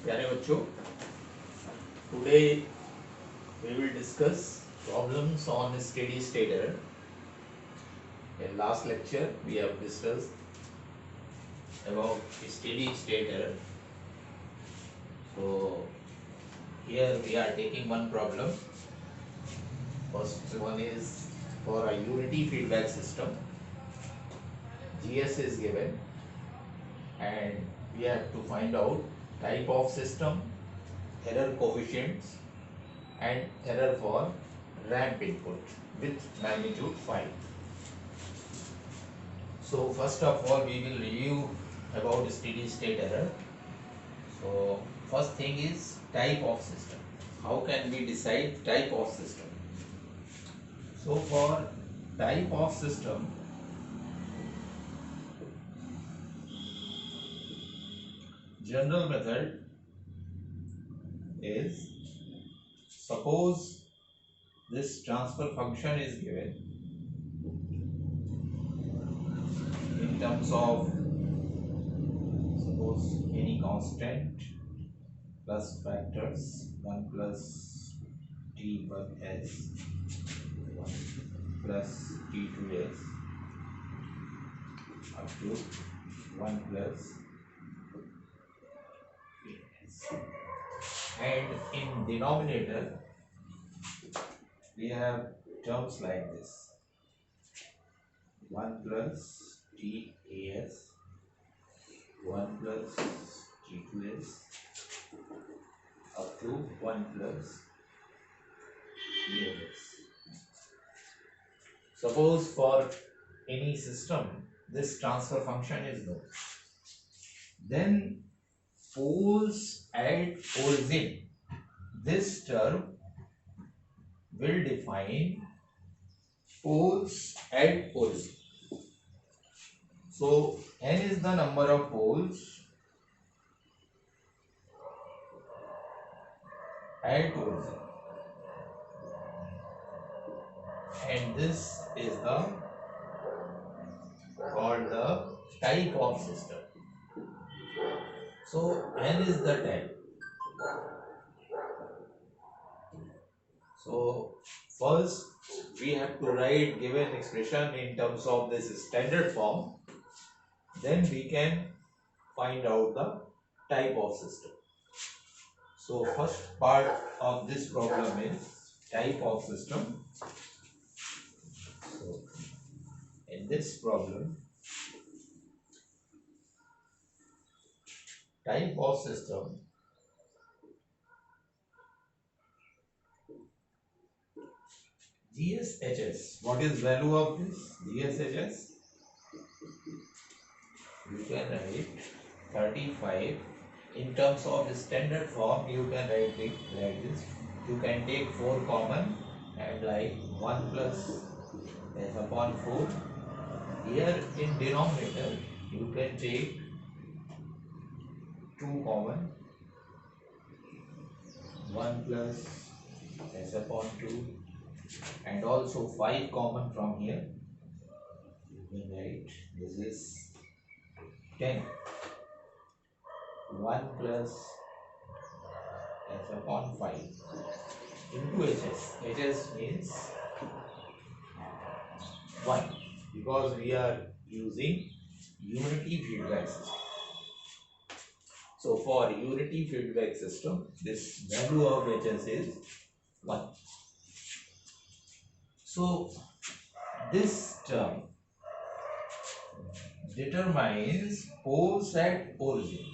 प्यारे बच्चों, today we will discuss problems on steady state error. In last lecture we have discussed about steady state error. So here we are taking one problem. First one is for a unity feedback system. GS is given and we have to find out type of system, error coefficients and error for ramp input with magnitude 5. So first of all we will review about steady state error. So first thing is type of system. How can we decide type of system? So for type of system, general method is, suppose this transfer function is given in terms of, suppose any constant plus factors 1 plus t1s 1 plus t2s up to 1 plus ts. And in denominator we have terms like this: 1 plus tas, 1 plus t2s up to 1 plus ts. Suppose for any system this transfer function is known, then poles at origin, this term will define poles at origin. So n is the number of poles at origin, and this is the called the type of system. So n is the type. So first we have to write given expression in terms of this standard form, then we can find out the type of system. So first part of this problem is type of system. So in this problem, type of system, GSHS. What is value of this GSHS? You can write 35. In terms of the standard form, you can write it like this. You can take 4 common and like 1 plus s upon 4. Here in denominator, you can take 2 common, 1 plus s upon 2, and also 5 common from here. You can write this is 10. 1 plus s upon 5 into hs. hs means 1 because we are using unity feedback system. So for unity feedback system, this value of hs is 1. So this term determines poles at origin,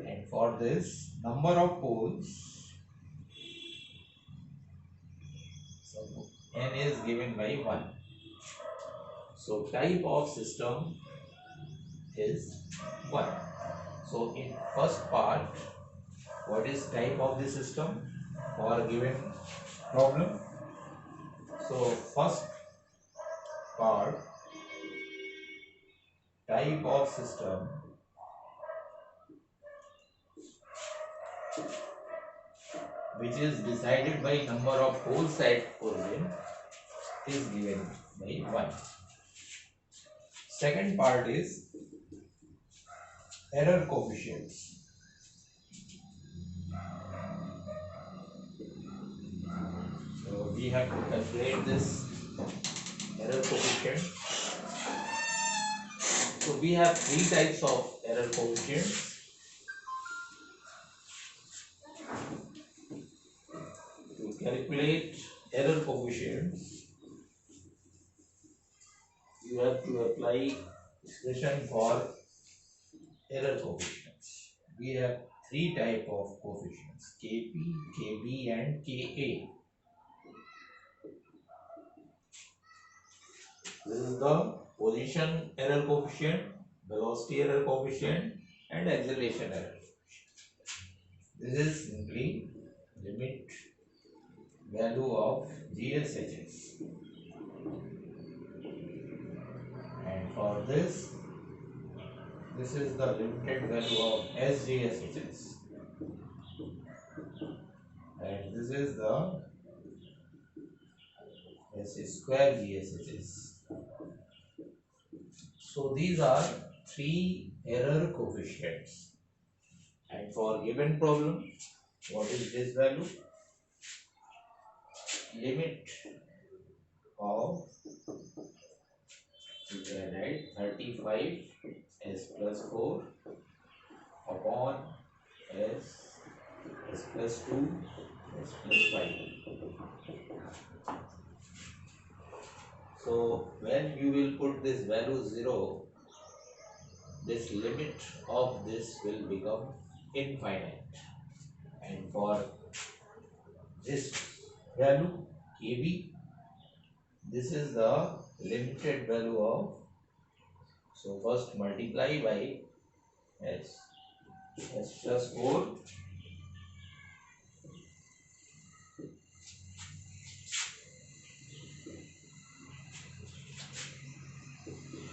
and for this number of poles, so n is given by 1. So type of system is 1. So in first part, what is type of the system for a given problem? So first part, type of system which is decided by number of poles at origin is given by 1. Second part is error coefficients. So we have to calculate this error coefficient. So we have three types of error coefficients. To calculate error coefficients, you have to apply expression for error coefficients. We have three type of coefficients: Kp, Kb and Ka. This is the position error coefficient, velocity error coefficient and acceleration error coefficient. This is simply limit value of GSHS. And for this is the limited value of SGSHS. And this is the S square GSHS. So these are three error coefficients. And for given problem, what is this value? Limit of, you can write 35 s plus 4 upon s plus 2 s plus 5. So when you will put this value 0, this limit of this will become infinite. And for this value Kb, this is the limited value of, so first multiply by s plus 4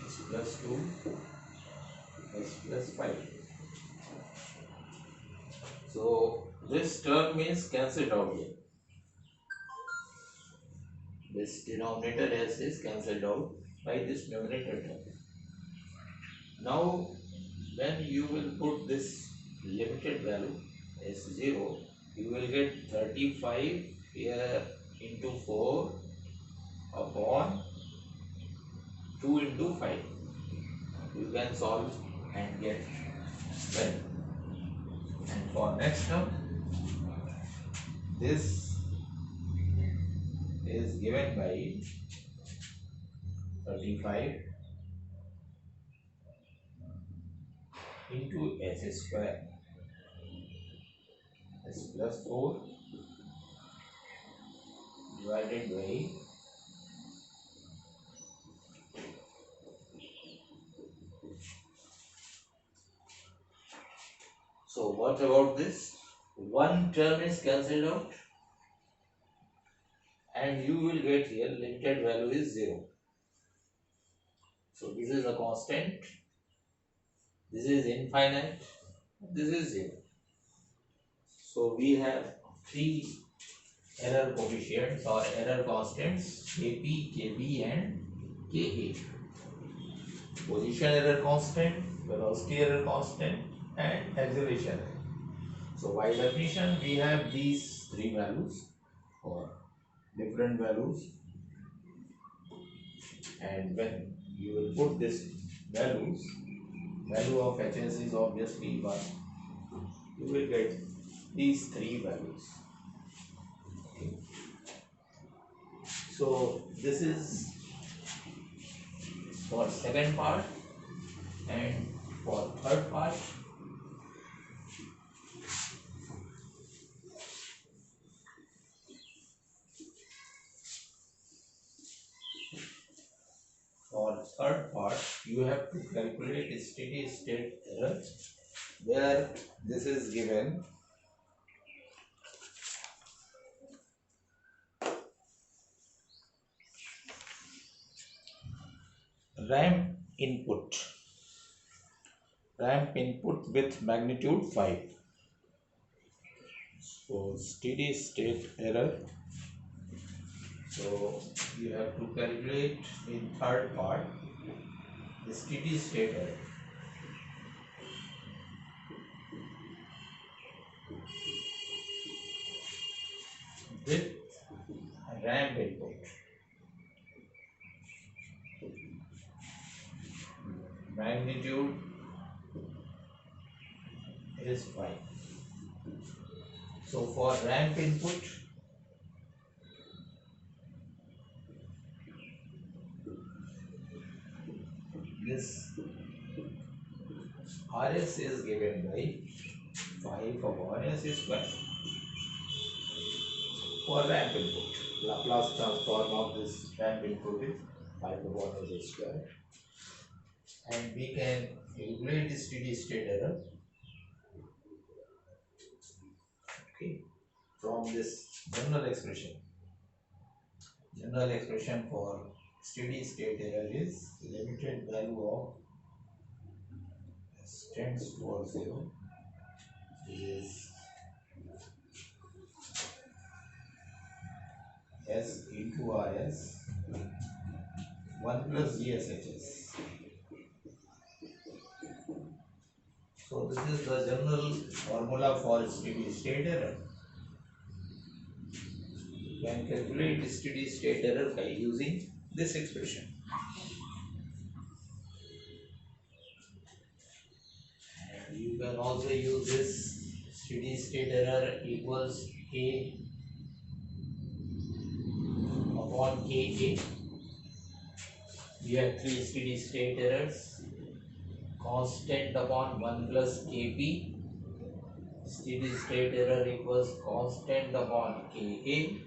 s plus 2 s plus 5. So this term is cancelled out here. This denominator s is cancelled out by this numerator term. Now when you will put this limited value as 0, you will get 35 here into 4 upon 2 into 5. You can solve and get well. And for next term, this is given by 35 into s square s plus 4 divided by so what about this? One term is cancelled out and you will get here limited value is 0. So this is a constant, this is infinite, this is 0. So we have three error coefficients or error constants Kp, Kb and Ka. Position error constant, velocity error constant and acceleration. So by definition we have these three values or different values, and when you will put this values, value of Hs is obviously 1, you will get these three values. Okay. So this is for second part, and for third part you have to calculate a steady state error, where this is given ramp input with magnitude 5. So steady state error, so you have to calculate in third part the steady state error. with ramp input. Magnitude is 5. So for ramp input, this RS is given by 5 upon S square. For ramp input, Laplace transform of this ramp input is 5 upon S square. And we can regulate steady state error, okay, from this general expression. General expression for steady state error is limited value of S tends towards 0 is S into RS 1 plus GSHS. So this is the general formula for steady state error. You can calculate steady state error by using this expression. And you can also use this steady state error equals A upon Ka. We have 3 steady state errors. Constant upon 1 plus Kp. Steady state error equals constant upon Ka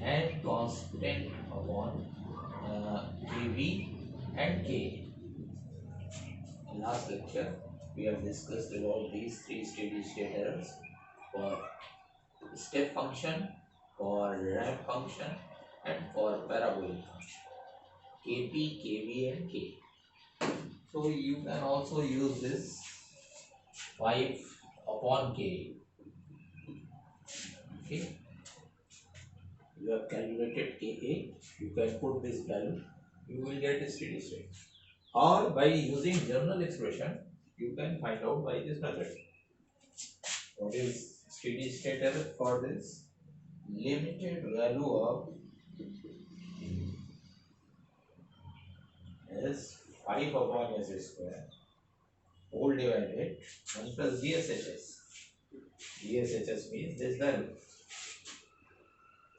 and constant upon Kb and K. In last lecture, we have discussed about these 3 steady state errors for step function, for ramp function, and for parabolic function. Kp, Kb, and K. So you can also use this 5 upon K. Okay. You have calculated Ka, you can put this value, you will get a steady state. Or by using general expression, you can find out by this method. What is steady state error for this? Limited value of S 5 upon S square whole divided 1 plus GSHS. GSHS means this value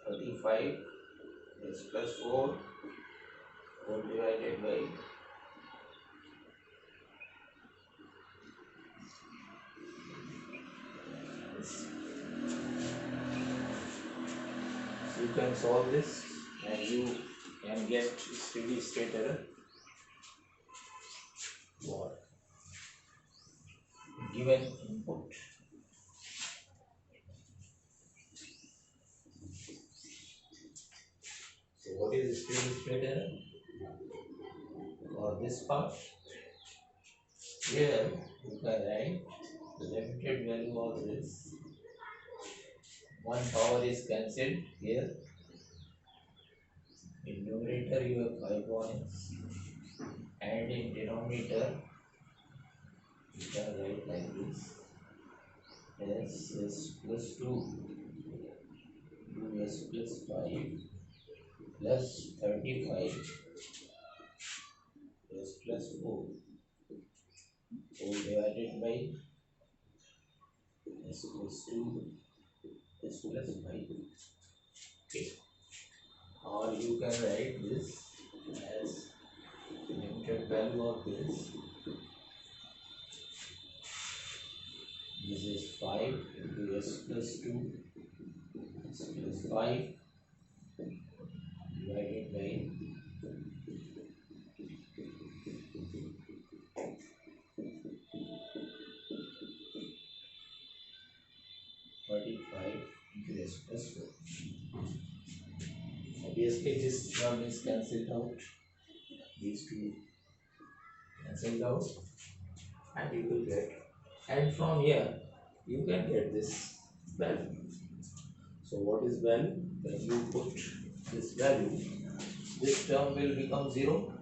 35 S plus 4 whole divided by this. You can solve this and you can get steady state error for given input. So what is steady state error? For this part, here you can write the limited value of this. One power is cancelled here. In numerator you have 5 points and in denominator you can write like this. S plus 2 S plus 5 plus 35 S plus 4 whole divided by S plus 2 S plus 5. Okay. Or you can write this as limited value of this. This is 5 into S plus 2 S plus 5 divided by 35 into S plus 4. Obviously this term is cancelled out. These two cancelled out and you will get, and from here you can get this value. So what is value? When you put this value, this term will become 0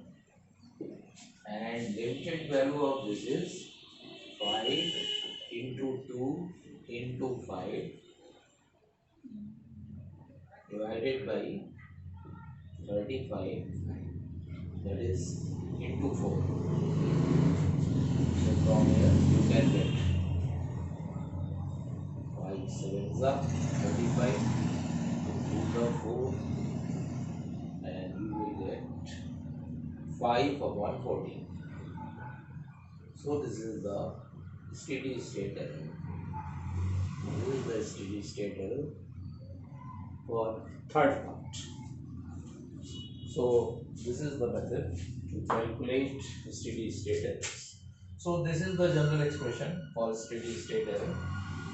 and limited value of this is 5 into 2 into 5 divided by 35, that is into 4. So from here you can get 5 sevens are 35, put the 4, and you will get 5 upon 14. So this is the steady state error. This is the steady state error for third part. So this is the method to calculate steady state errors. So this is the general expression for steady state error.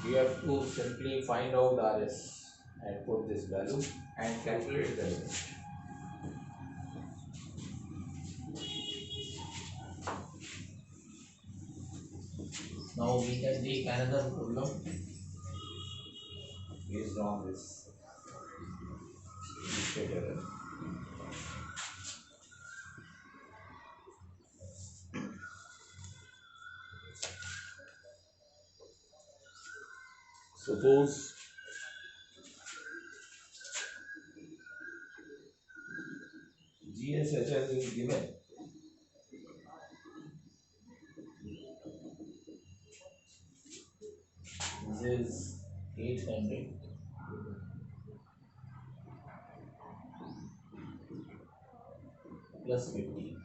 We have to simply find out RS and put this value and calculate the error. Now we can take another problem based on this steady state error. Suppose GSHS is given. This is 800 plus 50.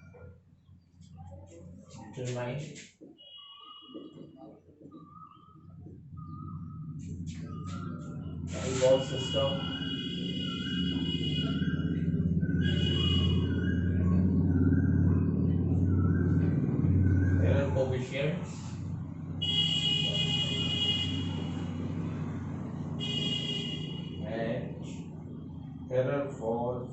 Determine type of system, error coefficients, and error for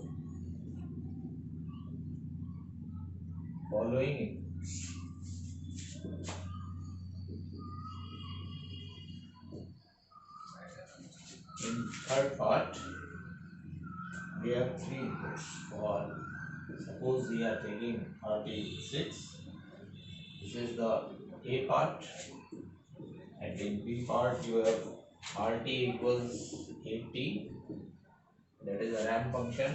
following inputs. In third part, we have 3 inputs. For suppose we are taking 36. This is the A part, and in B part you have RT equals 80. That is a ramp function.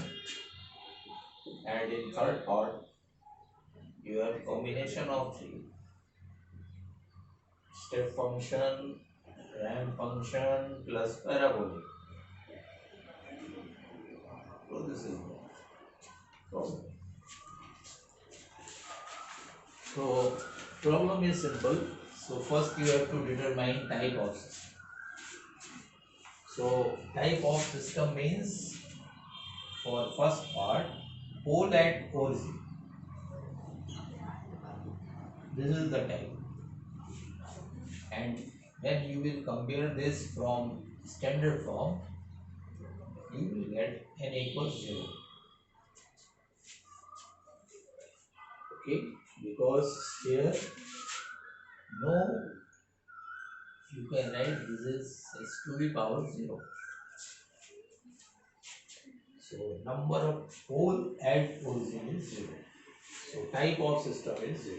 And in third part, you have combination of 3: step function, ramp function plus parabolic. So this is the problem. So problem is simple. So first you have to determine type of system. So type of system means, for first part, pole at origin. This is the type. And when you will compare this from standard form, you will get n equals 0. Okay, because here no, you can write this is s to the power 0. So number of pole at origin is 0. So type of system is 0.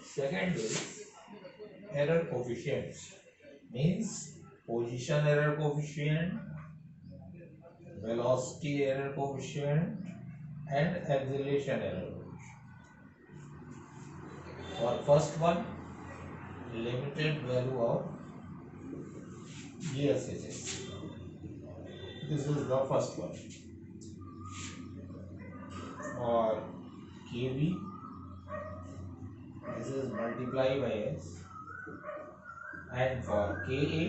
Second is error coefficients, means position error coefficient, velocity error coefficient, and acceleration error coefficient. For first one, limited value of GSHS. This is the first one. For KB, this is multiplied by S, and for KA,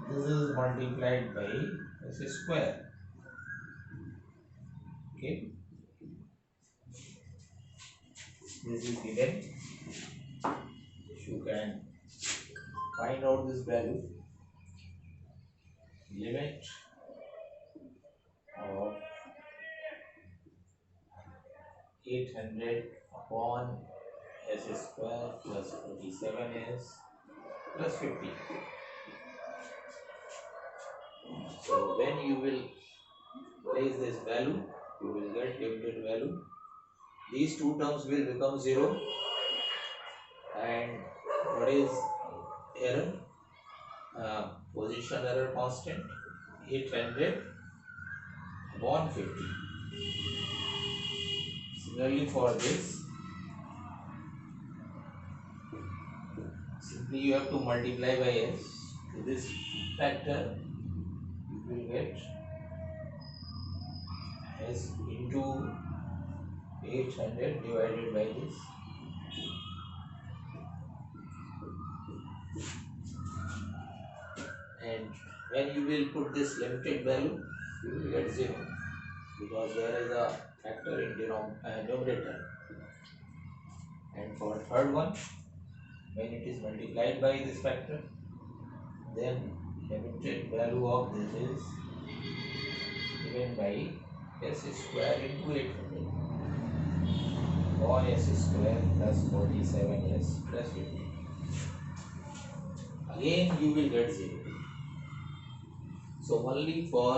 this is multiplied by S square. Okay, this is given. You can find out this value. Limit of 800 upon S square plus 47S plus 50. So when you will place this value, you will get limited value. These two terms will become 0. And what is error? Position error constant, 800 upon 50. Similarly for this, simply you have to multiply by s to this factor. You will get s into 800 divided by this, and when you will put this limited value, you will get 0 because there is a factor in numerator. And for third one, when it is multiplied by this factor, then limited value of this is given by s square into 800 on s square plus 47s plus 50. Again you will get 0. So only for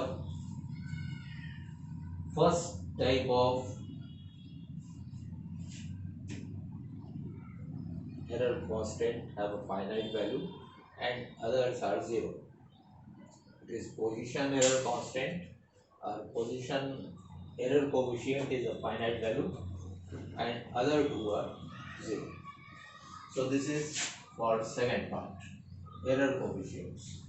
first type of error constant have a finite value and others are 0. It is position error constant or position error coefficient is a finite value and other two are 0. So this is for second part, error coefficients,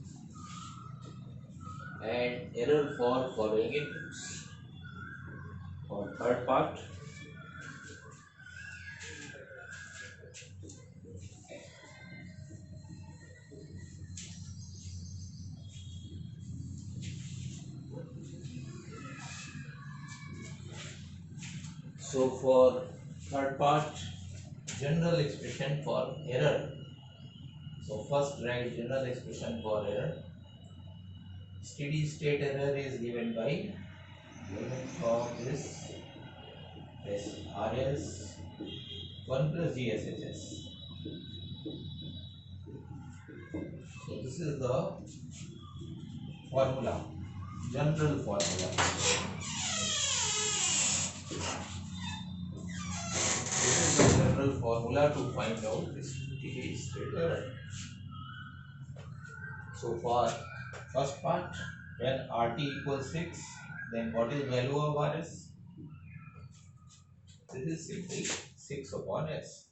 and error for following inputs. For third part, so for third part, general expression for error. So first write general expression for error. Steady state error is given by limit of this RS 1 plus GSHS. So this is the formula, general formula. This is the general formula to find out this steady state error. So for first part, when RT equals 6, then what is value of RS? This is simply 6 upon S.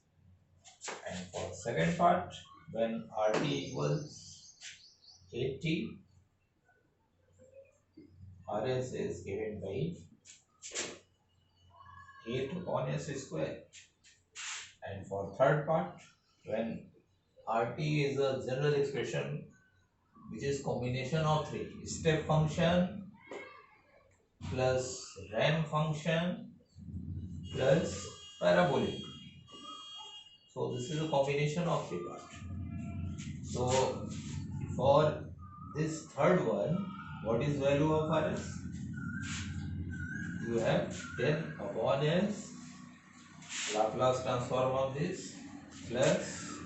And for second part, when RT equals 80, RS is given by 8 upon S square. And for third part, when RT is a general expression which is combination of 3, step function plus ramp function plus parabolic. So this is a combination of 3 parts. So for this third one, what is value of RS? You have 10 upon S, Laplace transform of this, plus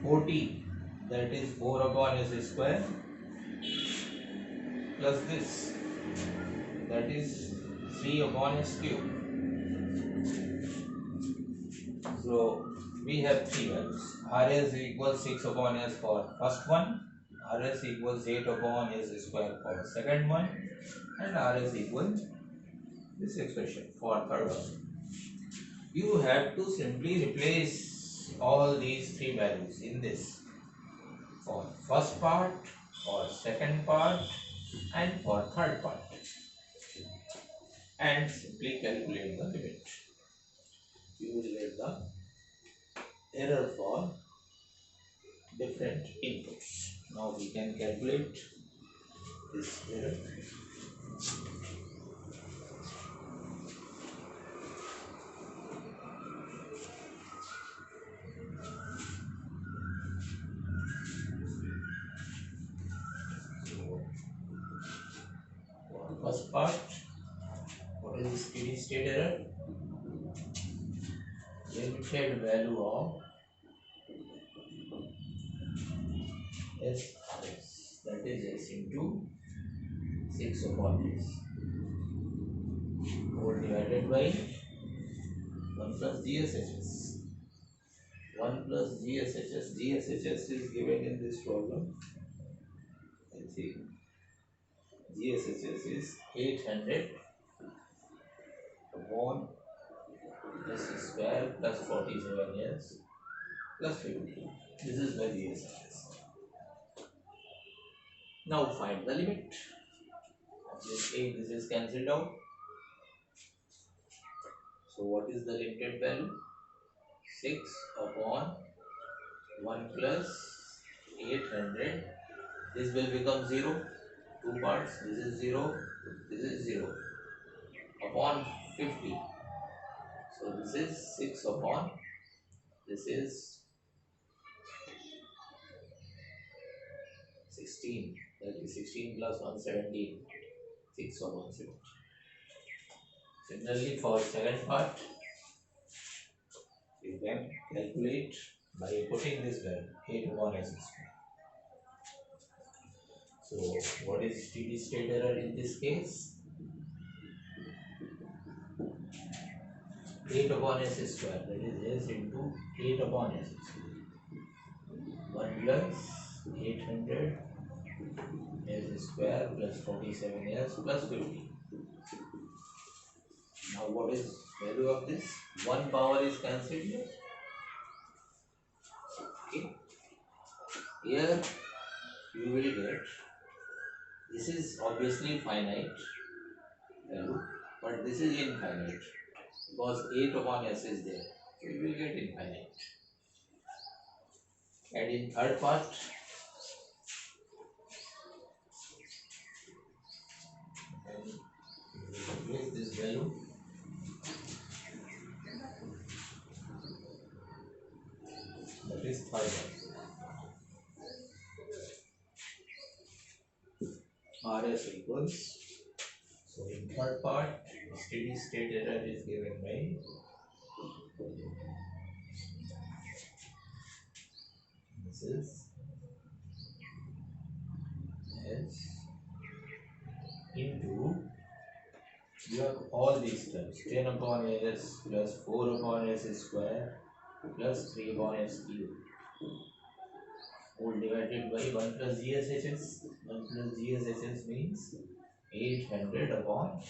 40, that is 4 upon S square, plus this, that is 3 upon S cube. So we have 3 values. RS equals 6 upon S for first one, RS equals 8 upon S square for second one, and RS equals this expression for third one. You have to simply replace all these 3 values in this for first part, for second part, and for third part, and simply calculate the limit. You will get the error for different inputs. Now we can calculate this error. So for first part, what is the steady state error? Limited value of S, that is S into 6 upon S, whole divided by 1 plus GSHS. 1 plus GSHS. GSHS is given in this problem. I think GSHS is 800 upon S square plus 47 years plus 50. This is the GSHS. Now find the limit of this A. This is cancelled out. So what is the limited value? 6 upon 1 plus 800. This will become 0. Two parts. This is 0. This is 0. Upon 50. So this is 6 upon. This is 16. That is 16 plus 117. 6 upon 70. Similarly, for second part, you can calculate by putting this value 8 upon S square. So, what is steady state error in this case? 8 upon S square, that is S into 8 upon S square. 1 plus 800 S square plus 47 S plus 50. Now, what is value of this? 1 power is cancelled here. Okay. Here you will get, this is obviously finite value, but this is infinite because 8 upon S is there, so you will get infinite. And in third part, then you will replace this value. That is third one. RS equals, so in third part, steady state error is given by this is S into, you have all these terms, 10 upon S plus 4 upon S square plus 3 upon S cube, all divided by 1 plus GSHS. 1 plus GSHS means 800 upon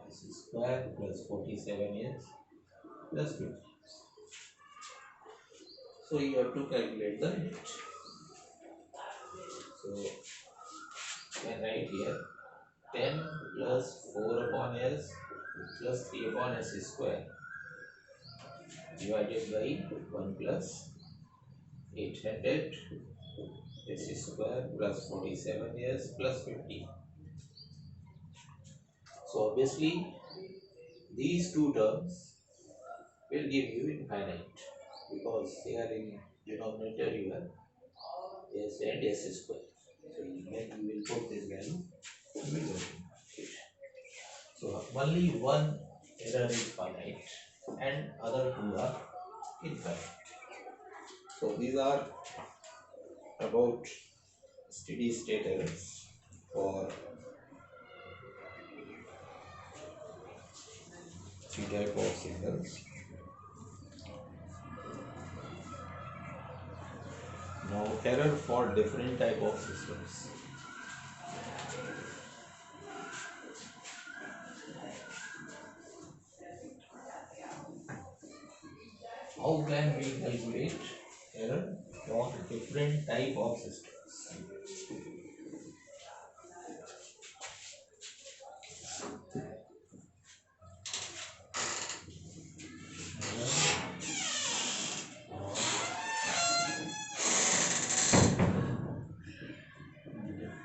S square plus 47 S plus 50. So you have to calculate the limit. So you can write here 10 plus 4 upon S plus 3 upon S square divided by 1 plus 800 S square plus 47 S plus 50. So obviously these two terms will give you infinite because they are in denominator you have S and S square. So when you will put this value, you will get infinite. So only one error is finite and other two are infinite. So these are about steady state errors for three type of signals. Now error for different type of systems. How can we calculate error for different type of systems?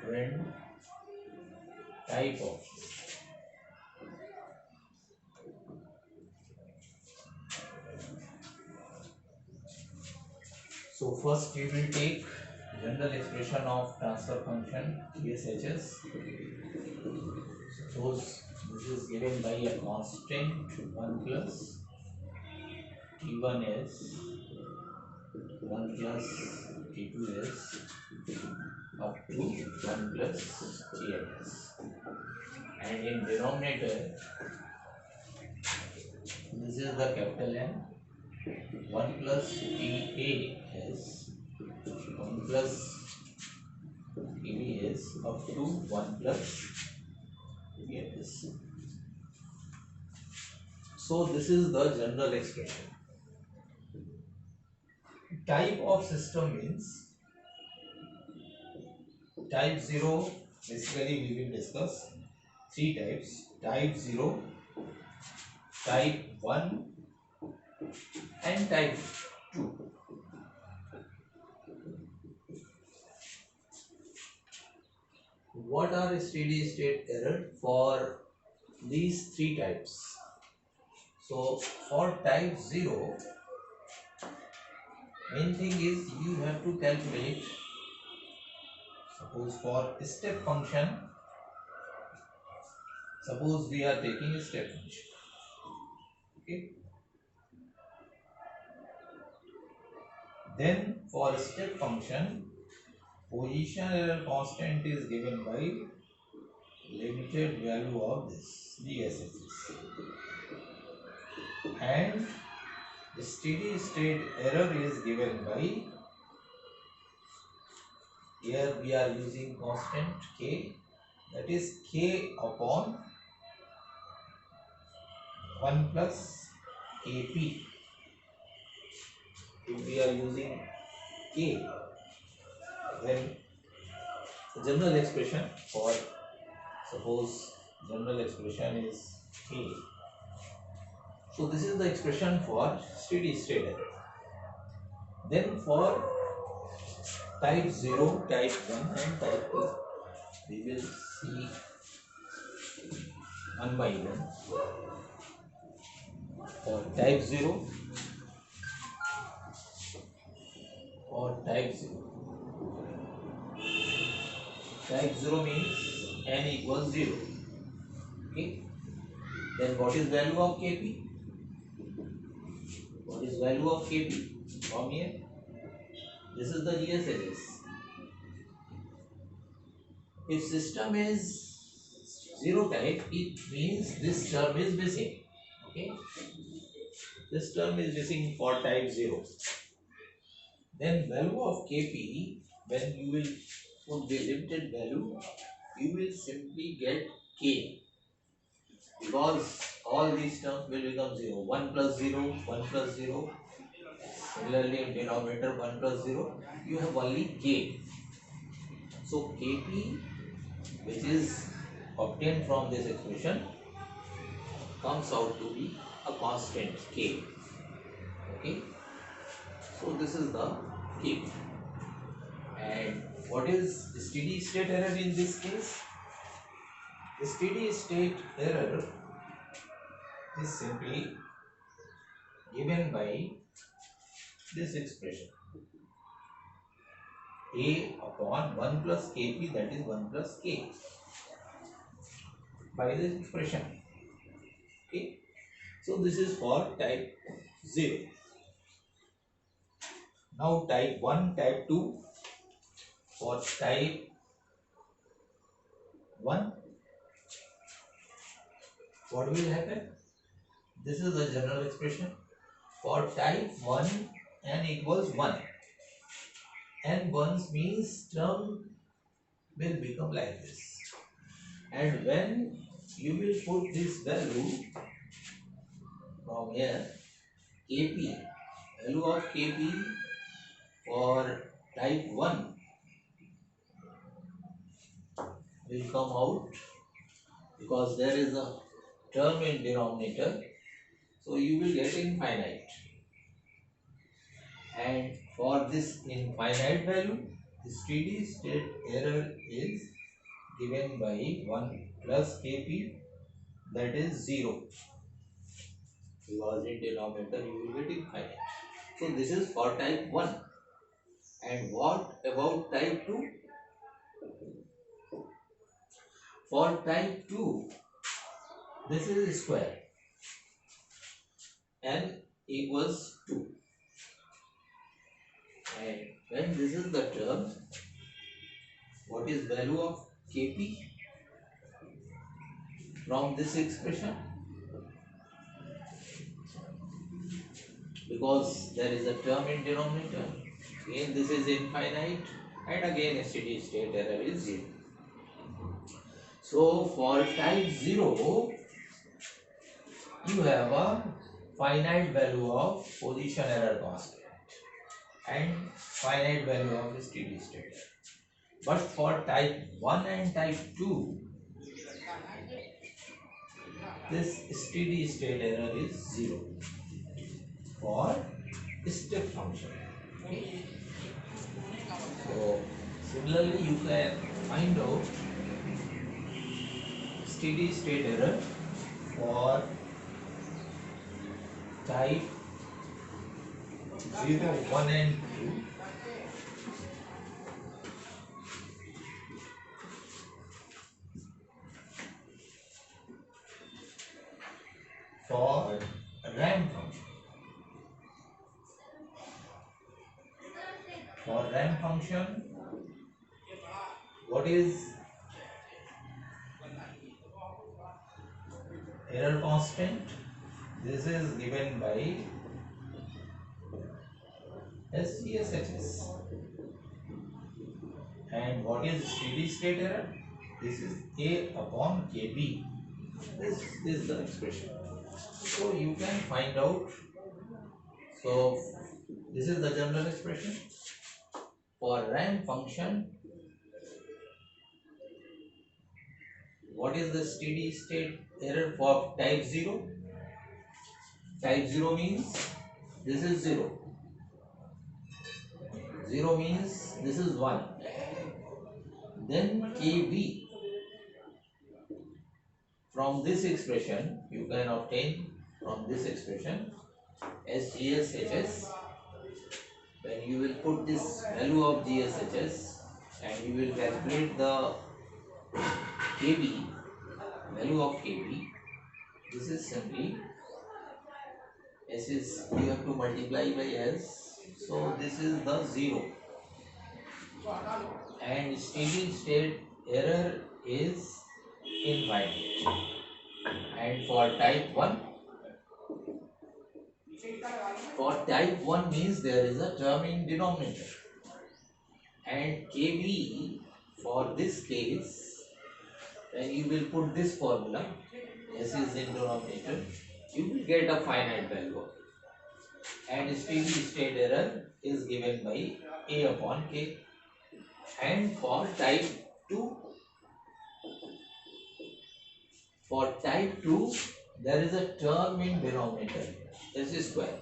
Different type of. So first we will take general expression of transfer function GSHS. Suppose this is given by a constant 1 plus T1 is 1 plus T2 is up to 1 plus TNS. And in denominator, this is the capital N. 1 plus TA is 1 plus kb is up to 1 plus kb this. So this is the general expression. Type of system means type 0. Basically we will discuss three types: type 0, type 1 and type 2. What are steady state error for these three types? So for type 0, main thing is you have to calculate, suppose for step function, suppose we are taking a step function, okay, then for step function position error constant is given by limited value of this GSS, and steady state error is given by, here we are using constant k, that is k upon 1 plus kp. If we are using k, then general expression for, suppose general expression is k. So this is the expression for steady state error. Then for type 0, type 1 and type 2, we will see one by one. For type 0, type 0 means n equals 0. Okay. Then what is value of kp? What is value of kp? From here, this is the GSS. If system is 0 type, it means this term is missing. Okay. This term is missing for type 0. Then value of kp, when you will put the limited value, you will simply get k, because all these terms will become 0. 1 plus 0, 1 plus 0. Similarly in denominator 1 plus 0, you have only k. So kp, which is obtained from this expression, comes out to be a constant k. Okay. So this is the kp. And what is steady state error in this case? Steady state error is simply given by this expression, a upon 1 plus kp, that is 1 plus k, by this expression. Okay. So this is for type 0. Now type 1, type 2. For type 1, what will happen? This is the general expression. For type 1, n equals 1. N ones means term will become like this. And when you will put this value from here, kp, value of kp for type 1 will come out, because there is a term in denominator, so you will get infinite. And for this infinite value, the steady state error is given by 1 plus kp, that is 0, because in denominator you will get infinite. So this is for type 1. And what about type 2? For type 2, this is square, n equals 2. And when this is the term, what is value of kp from this expression? Because there is a term in denominator, again this is infinite, and again steady state error is 0. So for type 0, you have a finite value of position error constant and finite value of steady state error. But for type 1 and type 2, this steady state error is 0 for step function. Okay. So similarly, you can find out steady state error for type 0, 1 and 2. For ramp function. For ramp function, what is error constant? This is given by SGSHS. And what is steady state error? This is A upon KB. This is the expression. So you can find out. So this is the general expression. For ramp function, what is the steady state error for type 0? Type 0 means this is 0. 0 means this is 1. Then KB. From this expression, you can obtain from this expression SGSHS. When you will put this value of GSHS and you will calculate the KB, value of KB, this is simply S is, you have to multiply by S, so this is the 0. And steady state error is infinite. And for type 1, means there is a term in denominator. And KB, for this case, when you will put this formula, S is in denominator, you will get a finite value of it. And steady state error is given by A upon K. And for type 2, there is a term in denominator, S square.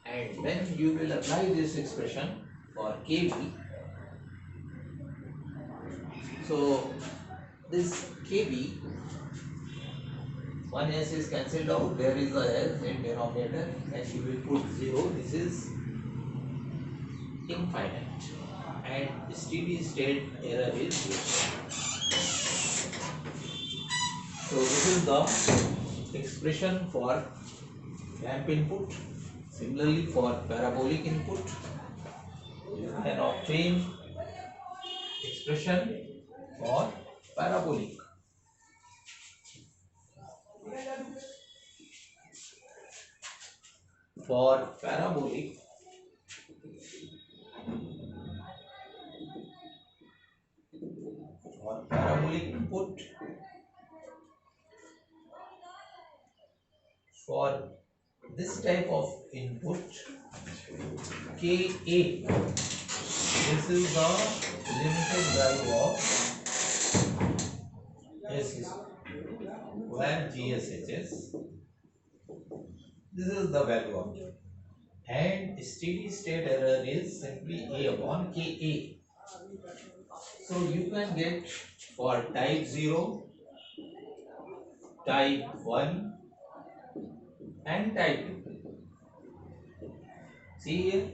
And when you will apply this expression for KB, so this KB, one S is cancelled out, there is a S in denominator, and you will put 0, this is infinite. And steady state error is 0. So this is the expression for ramp input. Similarly, for parabolic input, you can obtain expression for parabolic. For parabolic, input, for this type of input, KA, this is the limited value of S square GSHS. This is the value of it. And steady state error is simply A upon KA. So you can get for type 0, type 1 and type 2. See here,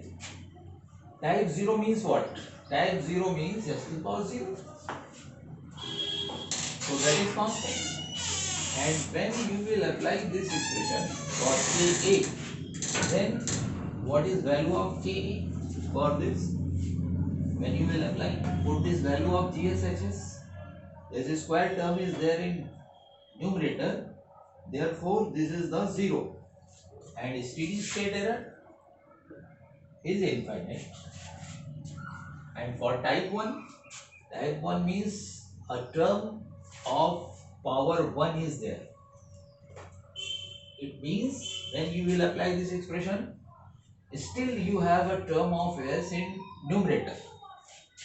type 0 means what? Type 0 means S to the power 0. So that is constant. And when you will apply this expression for KA, then what is value of KA for this? When you will apply, put this value of GSHS. This square term is there in numerator, therefore this is the 0. And steady state error is infinite. And for type 1 means a term of power 1 is there. It means when you will apply this expression, still you have a term of s in numerator.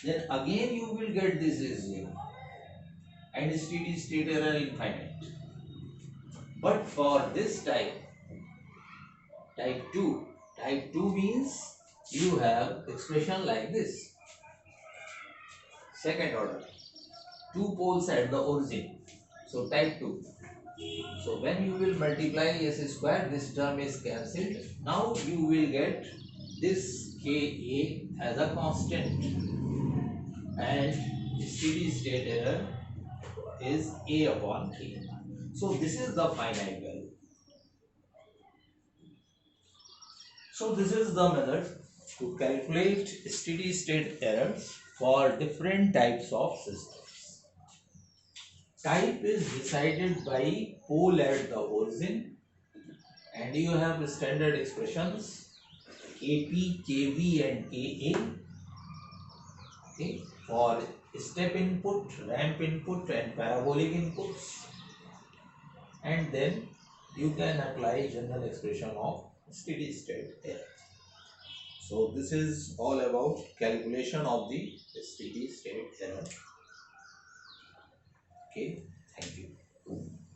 Then again you will get this is 0 and steady state error infinite. But for this type 2 means you have expression like this. Second order, two poles at the origin. So type 2. So when you will multiply s square, this term is cancelled. Now you will get this Ka as a constant and steady state error is A upon K. So this is the finite value. So this is the method to calculate steady state errors for different types of systems. Type is decided by pole at the origin, and you have standard expressions Kp, Kv and Ka, okay, for step input, ramp input and parabolic inputs, and then you can apply general expression of steady state error. So this is all about calculation of the steady state error. Okay, thank you.